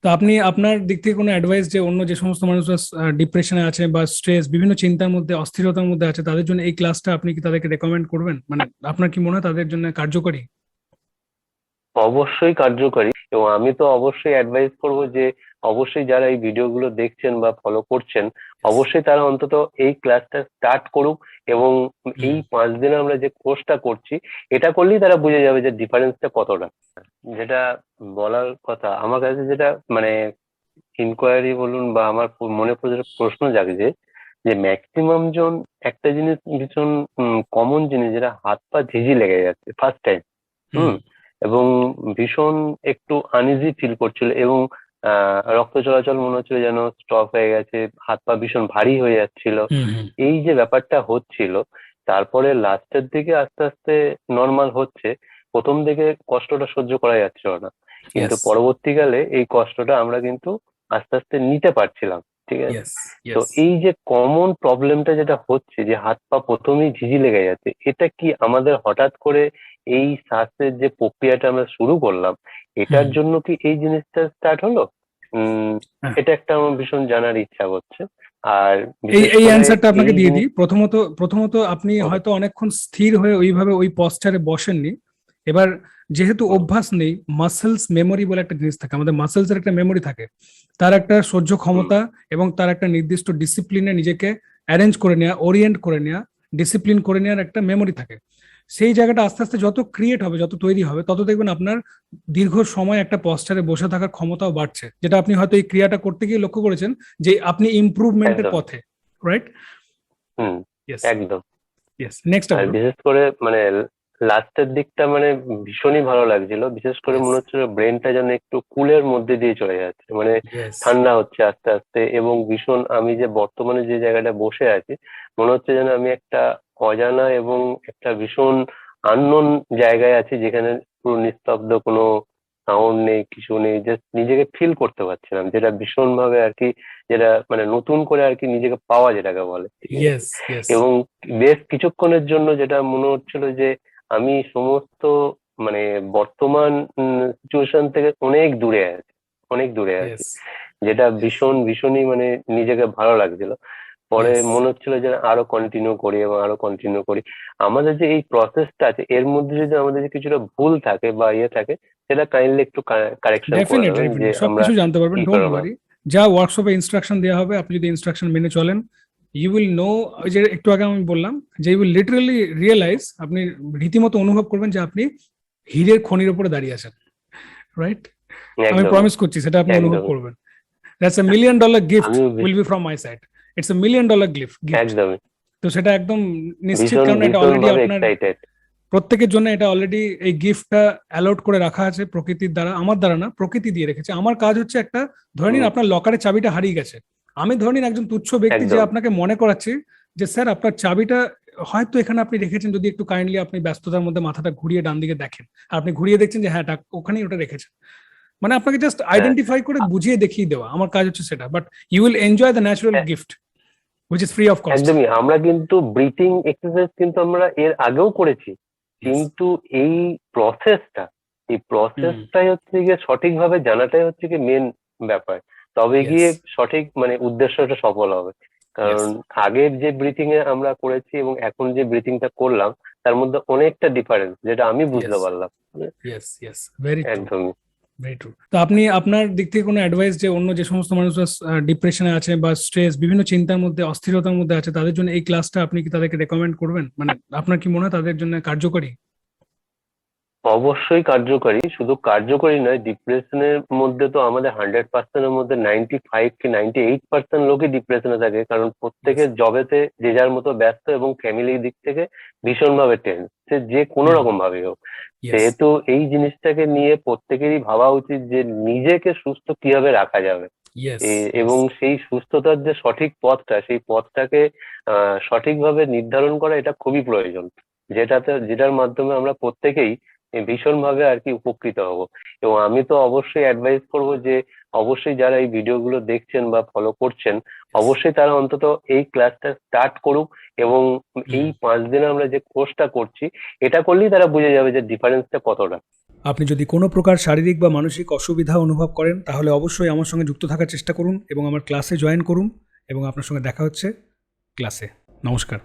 তো আপনি আপনার দিক থেকে কোনো অ্যাডভাইস যে অন্য যে সমস্ত মানুষরা ডিপ্রেশনে আছে বা স্ট্রেস বিভিন্ন চিন্তার মধ্যে অস্থিরতার মধ্যে আছে তাদের জন্য এই ক্লাসটা আপনি কি তাদেরকে রেকমেন্ড করবেন, মানে আপনার কি মনে হয় তাদের জন্য কার্যকরী? অবশ্যই কার্যকারী, এবং আমি তো অবশ্যই অ্যাডভাইস করব যে অবশ্যই যারা এই ভিডিওগুলো দেখছেন বা ফলো করছেন, Yes. অবশ্যই তারা অন্তত এই ক্লাসটা স্টার্ট করুক। এবং হুম। এই 5 দিনে আমরা যে কোর্সটা করছি, এটা করলেই তারা বুঝে যাবে যে ডিফারেন্সটা কতটা। যেটা বলার কথা আমার কাছে, যেটা মানে ইনকোয়ারি বলুন বা আমার মনে যেটা প্রশ্ন জাগছে, যে ম্যাক্সিমাম জন একটা জিনিস ভীষণ কমন জিনিস, যেটা হাত পা ঝিঝি লেগে যাচ্ছে ফার্স্ট টাইম। হুম। হুম। এবং ভীষণ একটু আনইজি ফিল করছিল, এবং রক্ত চলাচল মনে হচ্ছিল যেন স্টপ হয়ে গেছে, হাত পা ভীষণ ভারী হয়ে যাচ্ছিল। হুম। হুম। এই যে ব্যাপারটা হচ্ছিল, তারপরে লাস্টের দিকে আস্তে আস্তে নর্মাল হচ্ছে। প্রথম দিকে কষ্টটা সহ্য করা যাচ্ছিল না, কিন্তু ইয়েস। পরবর্তীকালে এই কষ্টটা আমরা কিন্তু আস্তে আস্তে নিতে পারছিলাম। ঠিক আছে। ইয়েস। তো ইয়েস। এই যে কমন প্রবলেমটা যেটা হচ্ছে, যে হাত পা প্রথমেই ঝিঝি লেগে যাচ্ছে, এটা কি আমাদের হঠাৎ করে এই শ্বাসের যে প্রক্রিয়াটা আমরা শুরু করলাম, এটার হুম। জন্য কি এই জিনিসটা স্টার্ট হলো? উম হ্যাঁ। এটা একটা আমার ভীষণ জানার ইচ্ছা করছে। আর এই বিশেষ এই করে অ্যান্সারটা এই আপনাকে দিয়ে জিনিস। দিই। প্রথমত আপনি হুম, হয়তো অনেকক্ষণ স্থির হয়ে ওইভাবে ওই পশ্চারে বসেননি। এবার যেহেতু হুম, অভ্যাস নেই, মাসেলস মেমোরি বলে একটা জিনিস থাকে, আমাদের মাসেলস এর একটা মেমোরি থাকে, তার একটা সহ্য হুম, ক্ষমতা এবং তার একটা নির্দিষ্ট ডিসিপ্লিনে নিজেকে অ্যারেঞ্জ করে নেওয়া, ওরিয়েন্ট করে নেওয়া, ডিসিপ্লিন করে নেওয়ার একটা মেমোরি থাকে। সেই জায়গাটা আস্তে আস্তে যত ক্রিয়েট হবে, যত তৈরি হবে, তত দেখবেন আপনার দীর্ঘ সময় একটা পশ্চারে বসে থাকার ক্ষমতাও বাড়ছে, যেটা আপনি হয়তো এই ক্রিয়াটা করতে গিয়ে লক্ষ্য করেছেন যে আপনি ইমপ্রুভমেন্টের একদম। পথে। রাইট। হুম, ইয়েস। একদম। ইয়েস, নেক্সট আর বলুন। বিশেষ করে মানে লাস্টের দিকটা মানে ভীষণই ভালো লাগছিল। বিশেষ করে ইয়েস। মনে হচ্ছিল ব্রেনটা যেন একটু কুলের মধ্যে দিয়ে চলে যাচ্ছে, মানে ইয়েস। ঠান্ডা হচ্ছে আস্তে আস্তে। এবং ভীষণ আমি যে বর্তমানে যে জায়গাটা বসে আছি, মনে হচ্ছে যেন আমি একটা অজানা এবং একটা ভীষণ আননোন জায়গায় আছি, যেখানে পুরো নিস্তব্ধ, কোনো সাউন্ড নেই, কিছু নেই, জাস্ট নিজেকে ফিল করতে পারছিলাম, যেটা ভীষণ ভাবে আর কি, যেটা মানে নতুন করে আর কি নিজেকে পাওয়া যেটাকে বলে। ঠিক আছে। ইয়েস। ইয়েস। এবং বেশ কিছুক্ষণের জন্য যেটা মনে হচ্ছিল যে আমি সমস্ত মানে বর্তমান সিচুয়েশন থেকে অনেক দূরে আছি, অনেক দূরে আছি। ইয়েস। যেটা ভীষণ ভীষণই মানে নিজেকে ভালো লাগছিল। পরে ইয়েস। মনে হচ্ছিল যে আরো কন্টিনিউ করি এবং আরো কন্টিনিউ করি। আমাদের যে এই প্রসেসটা আছে, এর মধ্যে যদি আমাদের যে কিছুটা ভুল থাকে বা ইয়ে থাকে, সেটা কাইন্ডলি একটু কারেকশন করে ডেফিনেট দেবেন, যে ডেফিনেট আমরা সবকিছু জানতে পারবেন, কি ডোন্ট করবো। ওয়ারি। যা ওয়ার্কশপে ইনস্ট্রাকশন দেওয়া হবে, আপনি যদি ইনস্ট্রাকশন মেনে চলেন, ইউ উইল নো। ওই যে একটু আগে আমি বললাম যে ইউ উইল লিটারালি রিয়েলাইজ, আপনি রীতিমতো অনুভব করবেন যে আপনি হীরের খনির উপরে দাঁড়িয়ে আছেন। রাইট। আমি একদমই, প্রমিস করছি সেটা আপনি অনুভব একদমই। করবেন। That's a million dollar gift আমিও will be from my side. It's a million dollar gift. একদমই তো সেটা একদম নিশ্চিত, ভীষণ কারণ এটা ভীষণ অলরেডি ভাবে আপনার এক্সাইটেড। প্রত্যেকের জন্য, এটা অলরেডি এই গিফটটা অ্যালট করে রাখা আছে প্রকৃতির দ্বারা, আমার দ্বারা না, প্রকৃতি দিয়ে রেখেছে। আমার কাজ হচ্ছে একটা, ধরে নিন হুম, আপনার লকারের চাবিটা হারিয়ে গেছে, আমি ধরে নিন একজন তুচ্ছ ব্যক্তি যে একদম। আপনাকে মনে করাচ্ছি যে স্যার আপনার চাবিটা হয়তো এখানে আপনি রেখেছেন, যদি একটু কাইন্ডলি আপনি ব্যস্ততার মধ্যে মাথাটা ঘুরিয়ে ডান দিকে দেখেন। আর আপনি ঘুরিয়ে দেখছেন যে হ্যাঁ ওখানেই ওটা রেখেছেন। মানে আপনাকে জাস্ট হ্যাঁ, আইডেন্টিফাই করে বুঝিয়ে দেখিয়ে দেওয়া, আমার কাজ হচ্ছে সেটা। But you will enjoy the natural হ্যাঁ, gift which is free of cost. একদমই। আমরা কিন্তু ব্রিথিং এক্সারসাইজ কিন্তু আমরা এর আগেও করেছি, ইয়েস। কিন্তু এই প্রসেসটা, এই হুম। প্রসেসটাই হচ্ছে গিয়ে সঠিকভাবে জানাটাই হচ্ছে গিয়ে মেন ব্যাপার। তবে ইয়েস। গিয়ে সঠিক মানে উদ্দেশ্যটা সফল হবে। ইয়েস। কারণ আগের যে ব্রিথিং এ আমরা করেছি এবং এখন যে ব্রিথিংটা করলাম, তার মধ্যে অনেকটা ডিফারেন্স, যেটা আমি বুঝতে ইয়েস। পারলাম। ইয়েস। ইয়েস। Very true. একদমই। Very true. তো আপনি আপনার দিক থেকে কোনো অ্যাডভাইস যে অন্য যে সমস্ত মানুষরা ডিপ্রেশনে আছে বা স্ট্রেস বিভিন্ন চিন্তার মধ্যে অস্থিরতার মধ্যে আছে তাদের জন্য এই ক্লাসটা আপনি কি তাদেরকে রেকমেন্ড করবেন, মানে আপনার কি মনে হয় তাদের জন্য কার্যকরী? অবশ্যই কার্যকরী। শুধু কার্যকরী নয়, ডিপ্রেশনের মধ্যে তো আমাদের 100%-এর মধ্যে 95 কি 98% লোকই ডিপ্রেশনে থাকে, কারণ ইয়েস। প্রত্যেকের জবেতে যে যার মতো ব্যস্ত, এবং ফ্যামিলির দিক থেকে ভীষণভাবে টেন্স, সে যে কোনো হুম। রকম ভাবে হোক। ইয়েস। সেহেতু এই জিনিসটাকে নিয়ে প্রত্যেকেরই ভাবা উচিত যে নিজেকে সুস্থ কিভাবে রাখা যাবে। ইয়েস। ইয়েস। এবং সেই সুস্থতার যে সঠিক পথটা, সেই পথটাকে সঠিকভাবে নির্ধারণ করা, এটা খুবই প্রয়োজন। যেটার মাধ্যমে আমরা প্রত্যেকেই ভীষণভাবে আর কি উপকৃত হব। এবং আমি তো অবশ্যই অ্যাডভাইস করব যে অবশ্যই যারা এই ভিডিওগুলো দেখছেন বা ফলো করছেন, ইয়েস। অবশ্যই তারা অন্তত এই ক্লাসটা স্টার্ট করুক। এবং হুম। এই 5 দিনে আমরা যে কোর্সটা করছি, এটা করলেই তারা বুঝে যাবে যে ডিফারেন্সটা কতটা। আপনি যদি কোনো প্রকার শারীরিক বা মানসিক অসুবিধা অনুভব করেন তাহলে অবশ্যই আমার সঙ্গে যুক্ত থাকার চেষ্টা করুন এবং আমার ক্লাসে জয়েন করুন এবং আপনার সঙ্গে দেখা হচ্ছে ক্লাসে। নমস্কার।